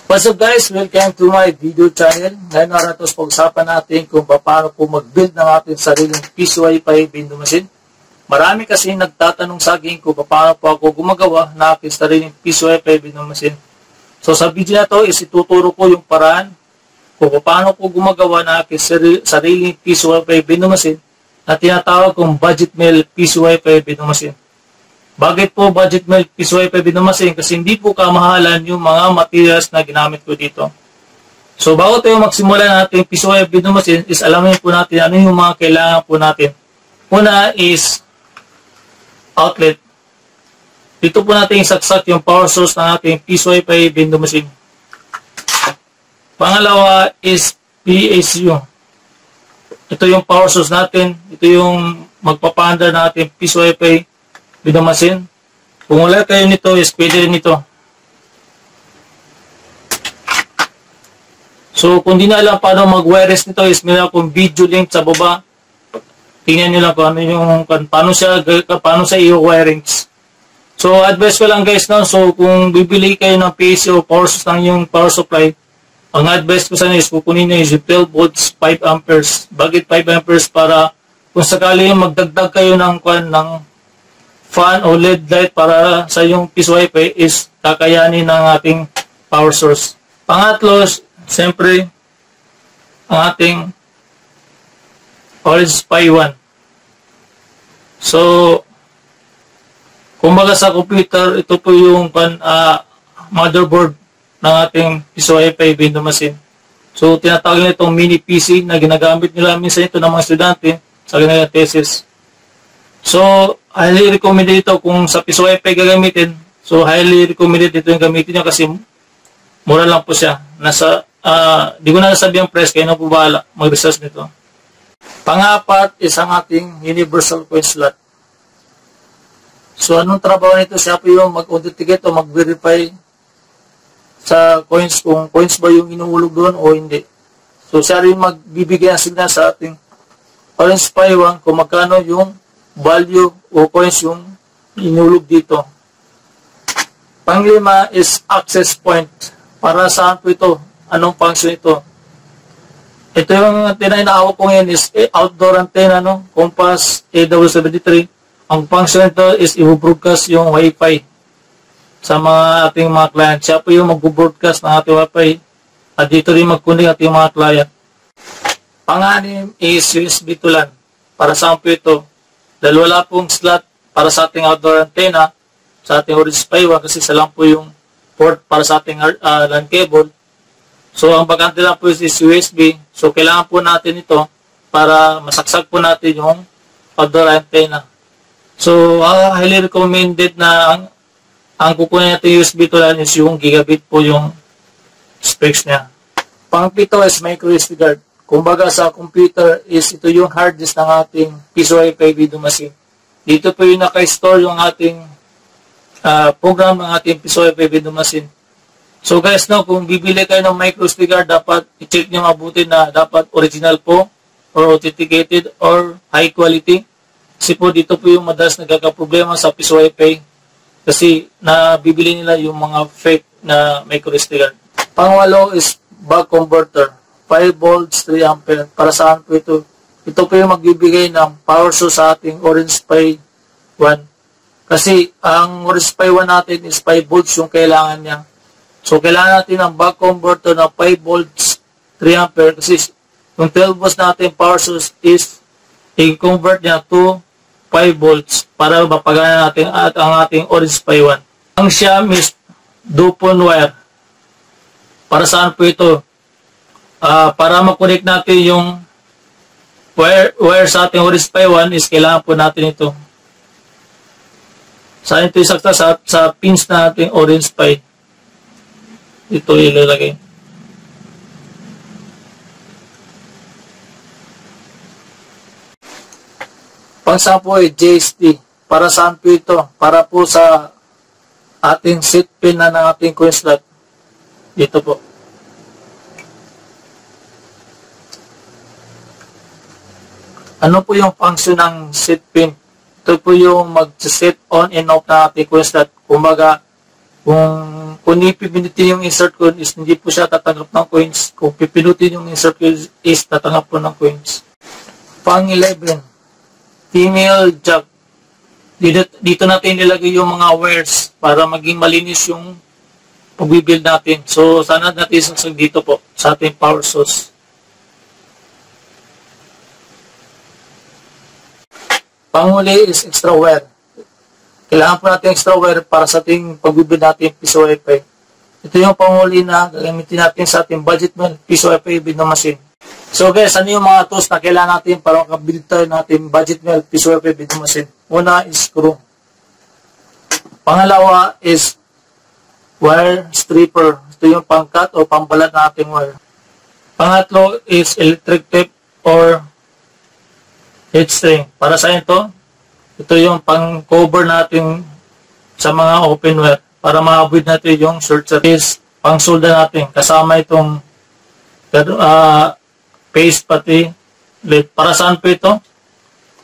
What's up guys? Welcome to my video channel. Ngayon naratos pag-usapan natin kung paano po mag-build ng ating sariling PCIe window machine. Marami kasi nagtatanong sa akin kung paano po ako gumagawa ng aking sariling PCIe window machine. So sa video na to is ituturo ko yung paraan kung paano po gumagawa ng aking sariling PCIe window machine na tinatawag kong budget mail PCIe window machine. Bakit po budget mail PCIe window machine? Kasi hindi po kamahalan yung mga materials na ginamit ko dito. So bago tayo magsimula ng ating PCIe window machine is alamin po natin ano yung mga kailangan po natin. Una is outlet. Dito po natin isaksak yung power source ng ating PCIe window machine. Pangalawa is PSU. Ito yung power source natin. Ito yung magpapaandar ng ating PCIe window machine. Kung wala kayo nito, is pwede rin ito. So, kung di na alam paano mag-wireless nito, is meron akong video link sa baba. Tingnan nyo lang kung ano yung, paano sa i-wirings. So, advice ko lang guys, no? So, kung bibili kayo ng PC o power source ng yung power supply, ang advice ko sa inyo is kukunin nyo is 12 volts 5 amperes. Bakit 5 amperes? Para kung sakali magdagdag kayo ng fan o LED light para sa yung PCIe is kakayanin ng ating power source. Pangatlo, siyempre, ang ating Orange Pi 1. So, kumbaga sa computer, ito po yung motherboard ng ating PCIe window machine. So, tinatawag nitong mini PC na ginagamit nila minsan ito ng mga estudyante sa kanilang thesis. So, highly recommended ito kung sa PCIe gagamitin. So, highly recommended ito yung gamitin nyo kasi mura lang po siya. Di ko na nasabi ang price, kayo na po bahala mag-research nito. Pangapat is ang ating universal coin slot. So, anong trabaho nito? Siya po yung mag-authenticate o mag-verify sa coins, kung coins ba yung inuulog doon o hindi. So, siya rin magbibigay ang signal sa ating Orange Pi 1 kung magkano yung value o coins yung inulog dito. Panglima is access point. Para saan po ito? Anong function ito? Ito yung antenna na hawak ko ngayon is outdoor antenna, no? Compass AW73. Ang function nito is i-broadcast yung Wi-Fi sa mga ating mga client. Siya po yung mag-broadcast ng ating Wi-Fi at dito rin mag-connect ating mga client. Pang-anim is USB to LAN. Para saan po ito? Dahil wala pong slot para sa ating outdoor antenna, sa ating Orange Pi 1 kasi isa lang po yung port para sa ating LAN cable. So, ang bakante lang po is USB. So, kailangan po natin ito para masaksak po natin yung outdoor antenna. So, highly recommended na ang kukunin natin USB to LAN is yung gigabit po yung specs niya. Pang-pito is micro SD card. Kumbaga sa computer is ito yung hard disk ng ating PCIe window machine. Dito po yung naka-store yung ating program ng ating PCIe window machine. So guys, no, kung bibili kayo ng micro SD card, dapat i-check nyo mabuti na dapat original po or authenticated or high quality. Kasi po dito po yung madalas nagkakaproblema sa PCIe kasi nabibili nila yung mga fake na micro SD card. Pangwalo is buck converter. 5 volts, 3 ampere. Para saan po ito? Ito po yung magbibigay ng power source sa ating Orange Pi 1. Kasi ang Orange Pi 1 natin is 5 volts yung kailangan niya. So, kailangan natin ng buck converter na 5 volts, 3 ampere. Kasi yung 12 volts natin power source is i-convert niya to 5 volts para mapagana natin at ang ating Orange Pi 1. Ang Xiam is Dupont wire. Para saan po ito? Para ma-connect natin yung wire sa ating Orange Pi 1 is kailangan po natin ito. Saan ito isakta? Sa pins na ating Orange Pi. Ito ilalagay. Pang-sampo ay JST. Para saan po ito? Para po sa ating seat pin na ng ating coin slot. Dito po. Ano po yung function ng seat pin? Ito po yung mag-set on and off na ating coin slot. Kumbaga, Kung ipipindutin yung insert code is hindi po siya tatanggap ng coins. Kung pipindutin yung insert code is tatanggap po ng coins. Pang 11, female jug. Dito natin nilagay yung mga wires para maging malinis yung pag-build natin. So, sana natin isasag dito po sa ating power source. Panghuli is extra wire. Kailangan po natin extra wire para sa ating pag-build natin piso Wi-Fi. Ito yung panghuli na gagamitin natin sa ating budget mill piso Wi-Fi build na machine. So guys, ano yung mga tools na kailangan natin para makabuild tayo natin budget mill piso Wi-Fi build na machine? Una is screw. Pangalawa is wire stripper. Ito yung pangkat o pambalat na ating wire. Pangatlo is electric tape or heat string. Para sa ito yung pang-cover natin sa mga open wire para ma-avoid natin yung short circuit. Is pang-solda natin kasama itong paste pati lead. Para saan po ito?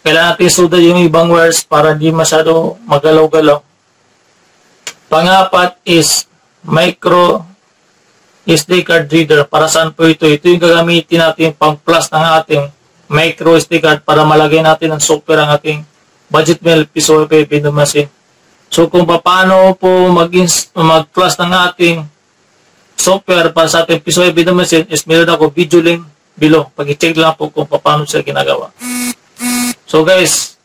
Kailangan natin solda yung ibang wires para hindi masyado magalaw-galaw. Pangapat is micro SD card reader. Para saan po ito? Ito yung gagamitin natin pang-plus ng ating micro SD card para malagay natin ng software ang ating budget mill piso Wi-Fi build machine. So kung paano po mag-plus ng ating software para sa ating piso Wi-Fi build machine is meron ako video link below. Pag-check lang po kung paano siya ginagawa. So guys,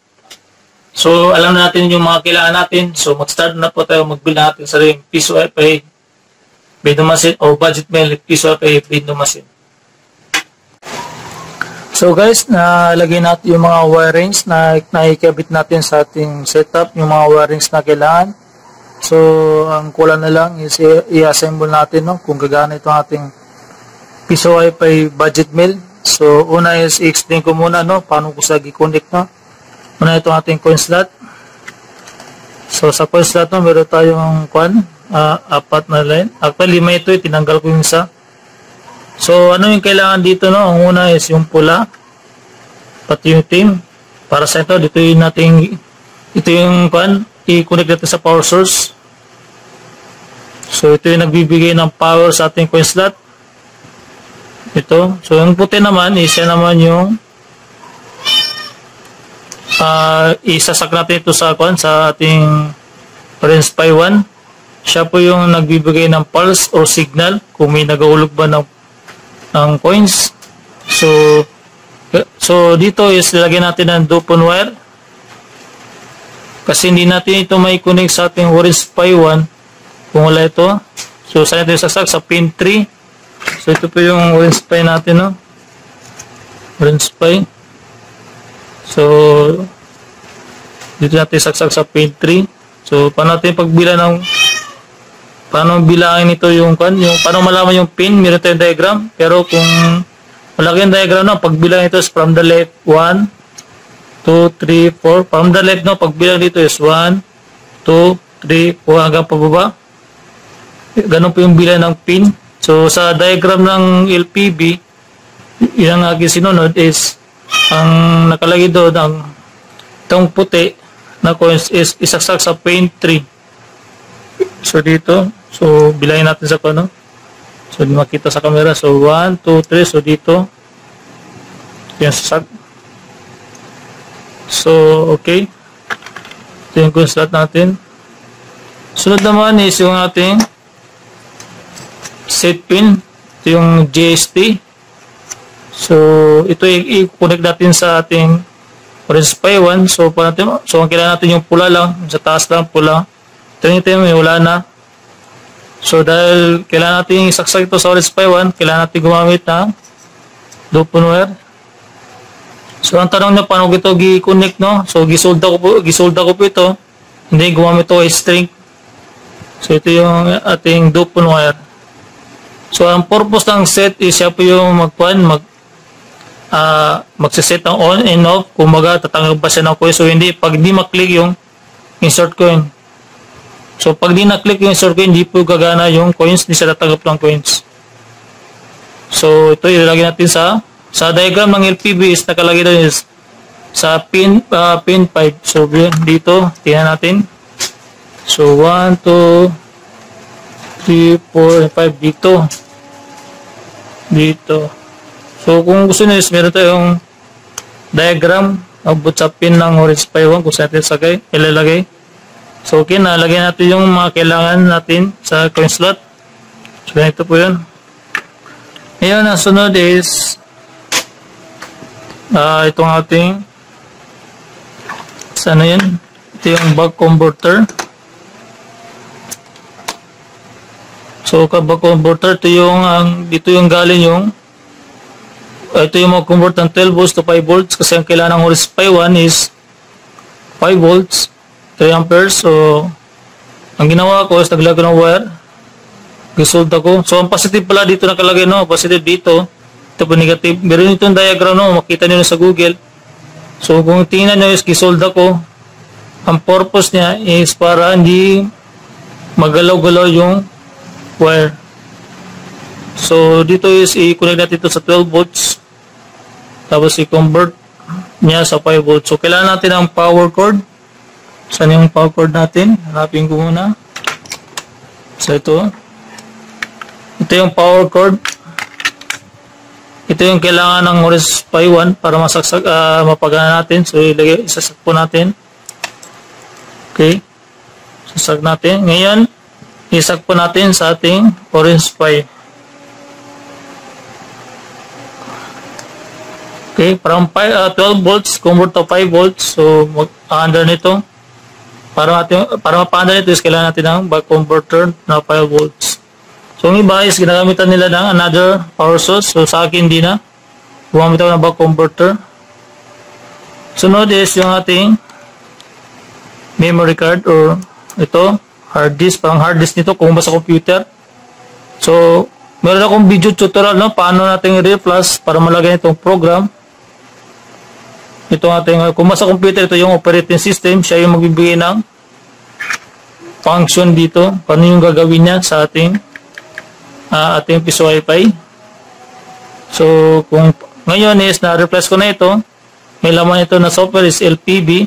so alam na natin yung mga kailangan natin. So mag-start na po tayo mag-build natin sa ring piso Wi-Fi build machine o budget mill piso Wi-Fi build machine. So guys, nalagay natin yung mga wirings na naikabit natin sa ating setup, yung mga wirings na kailangan. So ang kulang na lang is i-assemble natin kung gagana itong ating piso Wi-Fi budget mill. So una is i-explain ko muna paano ko siya i-connect. Una itong ating coin slot. So sa coin slot meron tayong apat na line. Actually 5 ito, tinanggal ko yung isa. So, ano yung kailangan dito, Ang una is yung pula, pati yung team. Para sa ito, ito yung i-connect natin sa power source. So, ito yung nagbibigay ng power sa ating coin slot. Ito. So, yung puti naman, isa naman yung isasak natin ito sa ating Orange Pi 1. Siya po yung nagbibigay ng pulse o signal kung may nagahulog ba ng coins. So dito is lalagyan natin ng dopon wire kasi hindi natin ito may connect sa ating Orange Pi 1 kung wala ito. So saan natin sasak? Sa pin 3. So ito po yung Orange Pi natin, Orange Pi. So dito natin saksak sa pin 3. So paano natin paano bilangin ito yung paano malaman yung pin? Meron tayong diagram, pero kung malaki yung diagram pagbilang ito is from the left 1, 2, 3, 4. From the left pagbilang dito is 1, 2, 3, 4 hanggang pababa. Ganun po yung bilang ng pin. So sa diagram ng LPB, yung aking sinunod is ang nakalagay doon itong puti na coins is isaksak sa pin 3. So dito, so bilangin natin sa so di makita sa camera. So 1, 2, 3. So dito yung sasak. So okay, ito yung coin slot natin. Sunod naman is yung ating set pin. Ito yung GST. So ito i-connect natin sa ating Orange Pi 1. So ang kailangan natin yung pula lang, sa taas lang pula. Ito may wala na. So dahil kailangan natin isaksak ito sa Orange Pi 1, kailangan natin gumamit ng dopon wire. So ang tanong nyo, paano ito gi-connect, So gisolda ko po ito. Hindi gumamit ito ay string. So ito yung ating dopon wire. So ang purpose ng set is siya po yung magsiset ang on and off. Kumbaga tatanggap ba siya ng coin. So pag hindi maklik yung insert coin. So pag di na-click yung insert coin, hindi po gagana yung coins, hindi siya tatanggap ng coins. So ito ilalagay natin sa diagram ng LPB is nakalagay doon is sa pin 5. So dito, tingnan natin. So 1, 2, 3, 4, 5 dito. Dito. So, kung gusto nyo is meron tayong diagram abot sa pin ng Orange Pi 1 kung saan natin ilalagay. So, okay na. Lagyan natin yung mga kailangan natin sa coin slot. So, ito po yun. Ngayon, ang sunod is itong ating sana yan. Ito yung buck converter. So, buck converter, ito yung dito yung galing yung ito yung mag-convert ng 12 volts to 5 volts kasi ang kailangan ng Orange Pi 1 is 5 volts, 3 amperes. So, ang ginawa ko is naglagay ng wire. Gisold ako. So, ang positive pala dito nakalagay, no? Positive dito. Ito po negative. Meron itong diagram, no? Makita nyo sa Google. So, kung tingnan nyo is gisold ako, ang purpose niya is para hindi magalaw-galaw yung wire. So, dito is i-connect natin ito sa 12 volts. Tapos i-convert niya sa 5 volts. So, kailangan natin ang power cord. Saan yung power cord natin? Hanapin ko muna. So, ito. Ito yung power cord. Ito yung kailangan ng Orange Pi 1 para mapagana natin. So, isasak po natin. Okay. Sasak natin. Ngayon, isak po natin sa ating Orange Pi. Okay. From 12 volts, convert to 5 volts. So, mag-under nito. Para mapa-under nito is kailangan natin ng buck converter na 5 volts. So, ang iba is ginagamitan nila ng another power source. So, sa akin hindi na. Gumamit ako ng buck converter. Sunod is yung ating memory card or ito, hard disk. Parang hard disk nito kung sa computer. So, meron akong video tutorial, no? Paano natin i-reflash para malagay itong program. Ito ating, kung sa computer, ito yung operating system. Siya yung magbibigay ng function dito. Paano yung gagawin niya sa ating piso Wi-Fi. So, kung ngayon is na-replace ko na ito, may laman ito na software is LPB.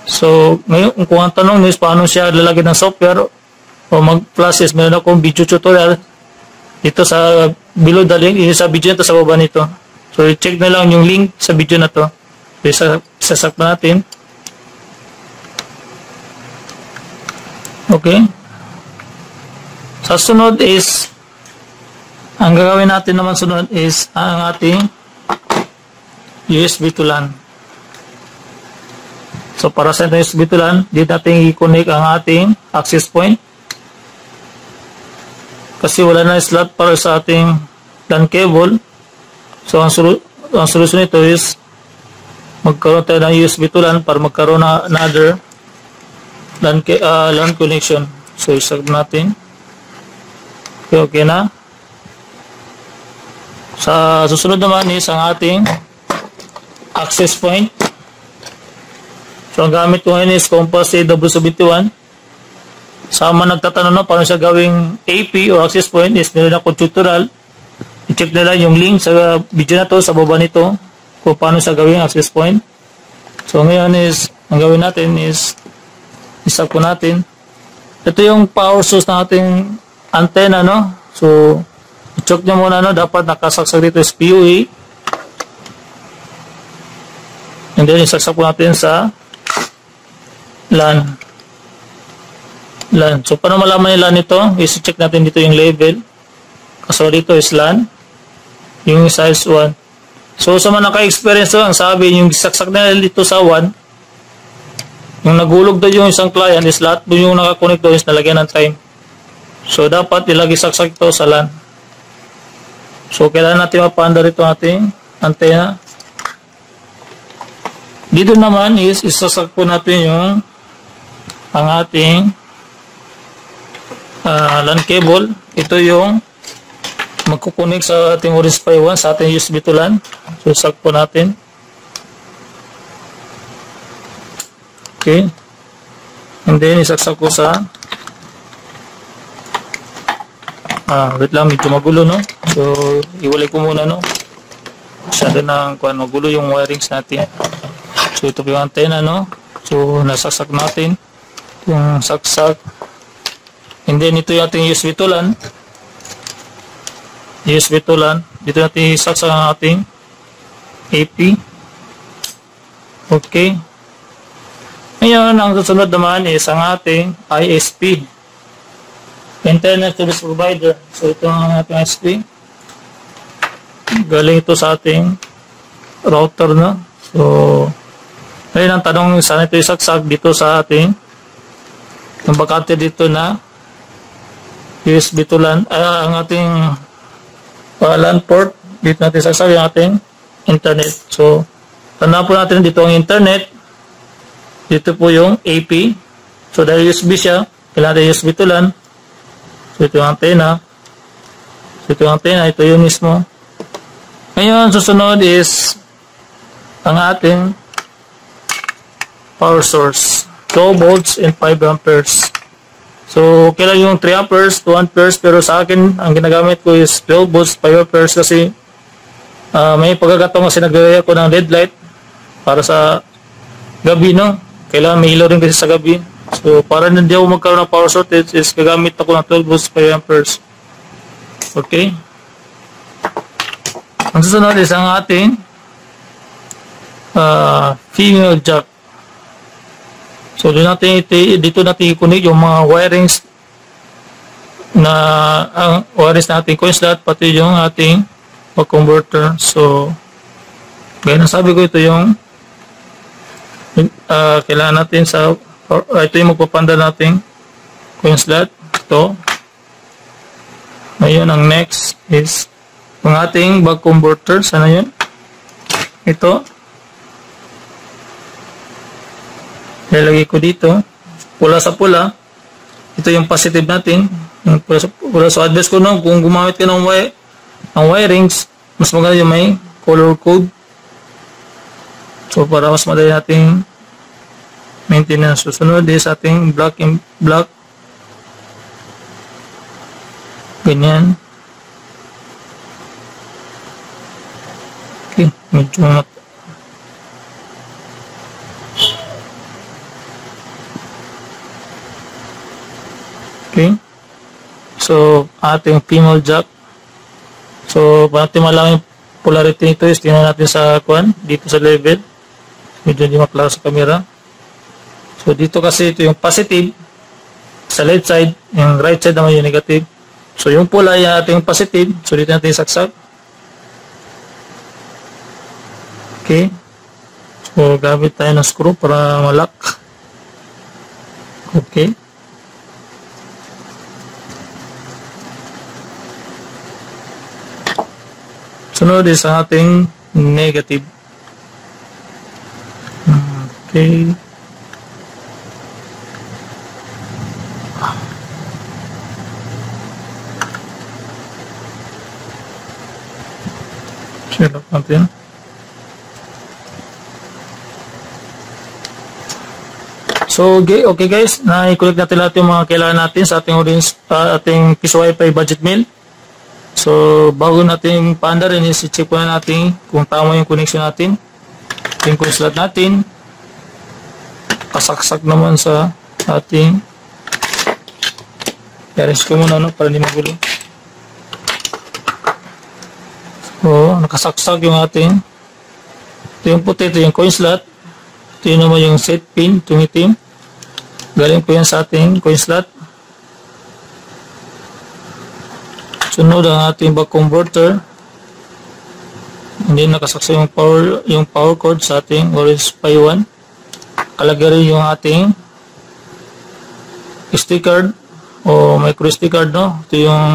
So, ngayon, kung ang tanong is paano siya lalagay ng software o mag-flash is meron akong video tutorial dito sa below the link, sa video nito sa baba nito. So, i-check na lang yung link sa video na to. So, isasak na natin. Okay. Sa sunod is ang gagawin natin naman sunod is ang ating USB to LAN. So, para sa USB to LAN, dito natin i-connect ang ating access point. Kasi wala na slot para sa ating LAN cable. So, ang solusyon nito is magkaroon tayo ng USB to LAN para magkaroon na another LAN connection. So, isag natin. Okay na. Sa susunod naman is ang ating access point. So, ang gamit ko ngayon is Compass AW71. Sa mga nagtatanong na paano siya gawing AP or access point is meron akong tutorial. I-check nila yung link sa video na to, sa baba nito, kung paano siya gawing access point. So, ngayon is, ang gawin natin is isa po natin. Ito yung power source ng ating antenna, no? So, i-check nyo muna, no? Dapat nakasaksak dito is PUE. And then, isaksak po natin sa LAN. So, paano malaman yung LAN ito? I-check natin dito yung label. Kaso dito is LAN. Yung size 1. So, sa mga naka-experience ang sabi, yung saksak na dito sa 1, yung nagulog daw yung isang client is lahat yung nakakonect daw is nalagyan ng time. So, dapat ilagay saksak ito sa LAN. So, kailangan natin mapanda rito ating antenna. Dito naman is isasak po natin yung ang ating LAN cable. Ito yung magkukunik sa ating Orange Pi 1 sa ating USB to LAN. So, isak po natin. Okay. And then, isaksak ko sa wait lang, medyo magulo, no? So, iwalay ko muna, no? Masyado na magulo yung wirings natin. So, ito yung antenna, no? So, nasaksak natin yung saksak. And then ito yung ating USB to LAN. USB to LAN. Dito natin isaksak ang ating AP. Okay. Ngayon, ang susunod naman is ang ating ISP. Internet Service Provider. So, ito ang ating ISP. Galing ito sa ating router na. So, ngayon ang tanong, saan ito isaksak? Dito sa ating yung bakante dito na USB to LAN. Ang ating LAN port. Dito natin isaksak yung ating internet. So, tandaan po natin dito ang internet. Dito po yung AP. So, dahil USB siya, kailangan USB to LAN. So, ito yung antena. So, ito yung antena. Ito yung mismo. Ngayon, susunod is ang ating power source. 12 volts and 5 amperes. So, kailan yung 3 amperes, 2 amperes. Pero sa akin, ang ginagamit ko is 12 volts, 5 amperes kasi may pagkakataon kasi naglagay ako ng LED light para sa gabi, no? Kailangan may ilaw rin kasi sa gabi. So, para hindi ako magkaroon ng power shortage is gagamit ako ng 12 volts 5 amperes. Okay? Ang susunod is ang ating female jack. So, dito natin i-connect yung mga wirings na ang wirings natin coin slot pati yung ating converter. So, gaya na sabi ko, ito yung kailangan natin sa ito yung magpapanda natin coin slot. Ito. Ngayon, ang next is ang ating bag converter. Sana yun? Ito. Ilalagay ko dito. Pula sa pula. Ito yung positive natin. Yung pula sa pula. So, advice ko na kung gumamit ka ng wirings, mas maganda yung may color code. So, para mas madali nating maintenance. Susunod is ating black and black. Ganyan. Okay, medyo okay. So, ating female jack. So, para natin malaman yung polarity nito is tingnan natin sa dito sa level. Medyo hindi maklaro sa camera. So, dito kasi ito yung positive sa left side, yung right side naman yung negative. So, yung pula yung ating positive. So, dito natin saksak. Okay. So, gamit tayo ng screw para malak. Okay. Sunod is ang ating negative. Okay. Share up natin. So, okay guys, na-collect natin lahat yung mga kailangan natin sa ating ating Piso Wi-Fi budget meal. So, bago natin paanda rin, i-check po na natin kung tama yung connection natin. Yung slot natin. Kasaksak naman sa ating i-arrange ko muna, no, para hindi magulo. So, nakasaksak yung ating ito yung puti, ito yung coin slot. Ito yung naman yung set pin, itong itim. Galing po yan sa ating coin slot. Sunod ang ating back converter. Hindi nakasaksa yung power cord sa ating orange Pi 1. Kalagay yung ating SD card o micro SD card, no? Ito yung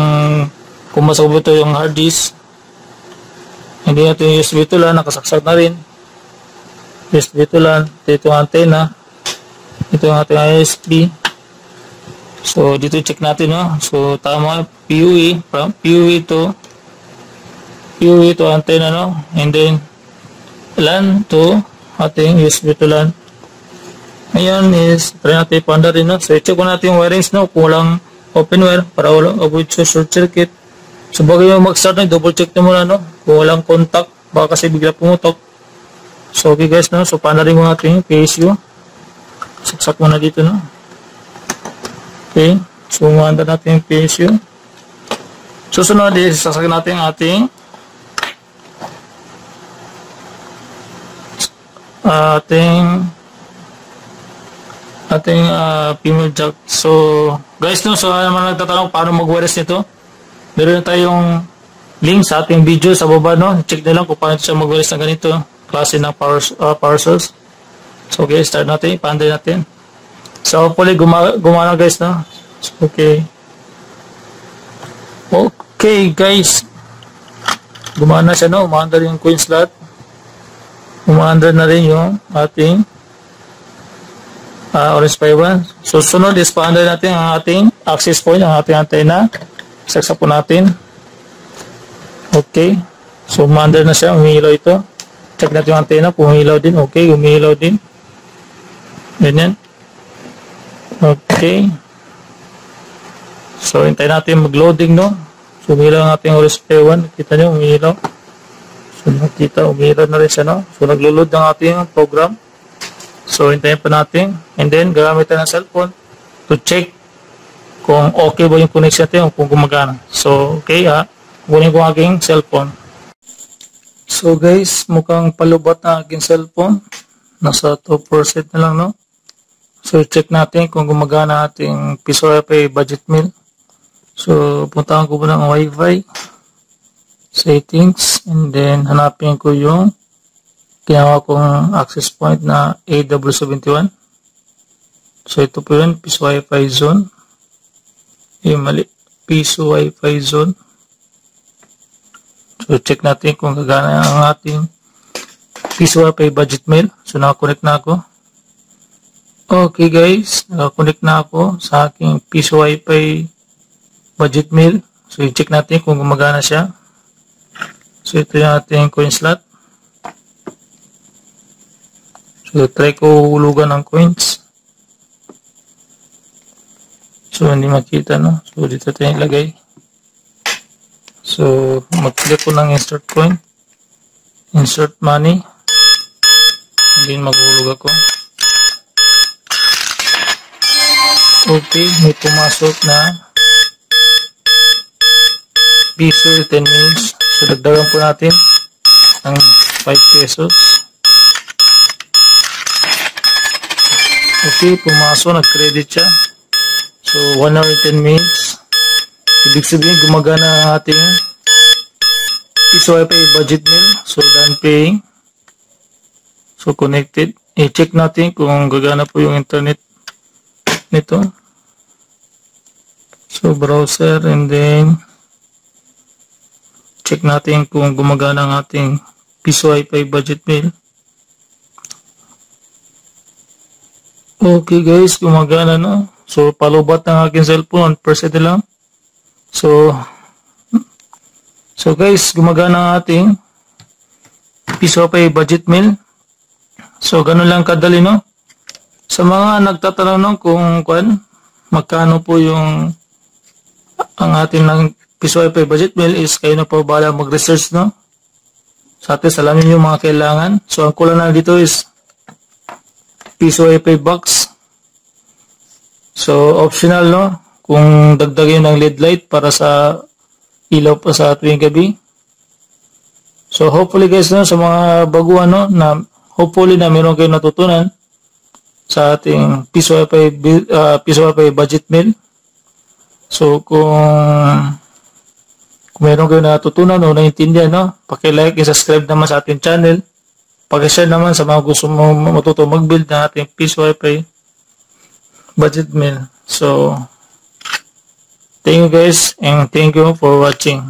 kung masabot ito yung hard disk. Hindi natin yung USB to LAN, nakasaksak na rin. USB to LAN, ito yung antena. Ito yung ating ISP. So, dito check natin, no? So, tama, PUE, from PUE to antenna, no? And then, LAN to ating USB to LAN. Ngayon is, try natin panda rin, no? So, check ko natin yung wirings, no? Kung walang open wire, para walang avoid short circuit. So, bago yung mag-start na, double check na muna, no? Kung walang contact, baka kasi bigla pumutok. So, okay guys, no? So, panda rin mo natin yung PSU. Saksak muna dito, no? Okay. So, umanda natin yung PSU. Susunod is sasagin natin ang ating female jack. So, guys, no, so naman nagtatanong paano mag-wires nito. Meron na tayong link sa ating video sa baba, no. Check na lang kung paano siya mag-wires ng ganito klase ng power source. So, okay, start natin, ipanday natin. So, hopefully gumana guys, no. So, okay guys, gumana siya, no. Umaandar yung coin slot, umaandar na rin yung ating orange fiber. So, sunod is paandar natin ang ating access point, ang ating antenna. Saksa po natin. Okay, so umaandar na siya, umihilaw ito. Check natin yung antenna, pumihilaw din. Okay, umihilaw din. Ganyan. Okay. So, hintayin natin mag-loading, no. So, umihilaw ang ating orange fiber 1. Kita nyo, umihilaw. So, nakita, umihilaw na rin siya, no. So, naglo-load ang ating program. So, hintayin pa natin. And then, gagamit tayo ng cellphone to check kung okay ba yung connection natin o kung gumagana. So, okay kunin ko ang aking cellphone. So, guys, mukhang palubat na aking cellphone. Nasa 2% na lang, no? So, check natin kung gumagana ating Piso Wi-Fi budget meal. So, puntahan ko po ng Wi-Fi settings and then hanapin ko yung ginawa kong access point na AW71. So, ito po yun, Piso Wi-Fi zone. Mali. Piso Wi-Fi zone. So, check natin kung gagana ang ating Piso Wi-Fi budget mail. So, nakakonect na ako. Okay guys, nakakonect na ako sa aking Piso Wi-Fi budget mail. So, i-check natin kung gumagana siya. So, ito yung ating coin slot. So, try ko hulugan ng coins. So, hindi makita, no? So, dito tayo ilagay. So, mag-click ko ng insert coin. Insert money. Hindi maghulog ako. Okay, may pumasok na piso 10 minutes. So, dagdagan po natin ng 5 pesos. Okay, pumasok. Nag-credit siya. So, 1 hour 10 minutes. Ibig sabihin, gumagana ang ating Piso Wi-Fi budget meal. So, done paying. So, connected. I-check natin kung gagana po yung internet nito. So, browser and then check natin kung gumagana ang ating Piso Wi-Fi budget meal. Okay guys, gumagana na. So, palubat ng aking cellphone, 1% lang. So guys, gumagana ang ating Piso Wi-Fi budget meal. So, ganun lang kadali, no? Sa mga nagtatanong, no, kung magkano po yung ang ating ng Piso Wi-Fi budget meal is kayo na po bahala mag-research, no? Sa atin, salamin yung mga kailangan. So, ang kulang na dito is Piso Wi-Fi box. So, optional, no? Kung dagdagin ng LED light para sa ilaw pa sa tuwing gabi. So, hopefully guys, no, sa mga baguhan, no, na hopefully na meron kayong natutunan sa ating Piso Wi-Fi budget meal. So, kung meron kayong natutunan o naintindihan, no, paki-like and subscribe naman sa ating channel. Paki-share naman sa mga gusto mo matuto mag-build ng ating Piso Wi-Fi budget meal. So, thank you guys and thank you for watching.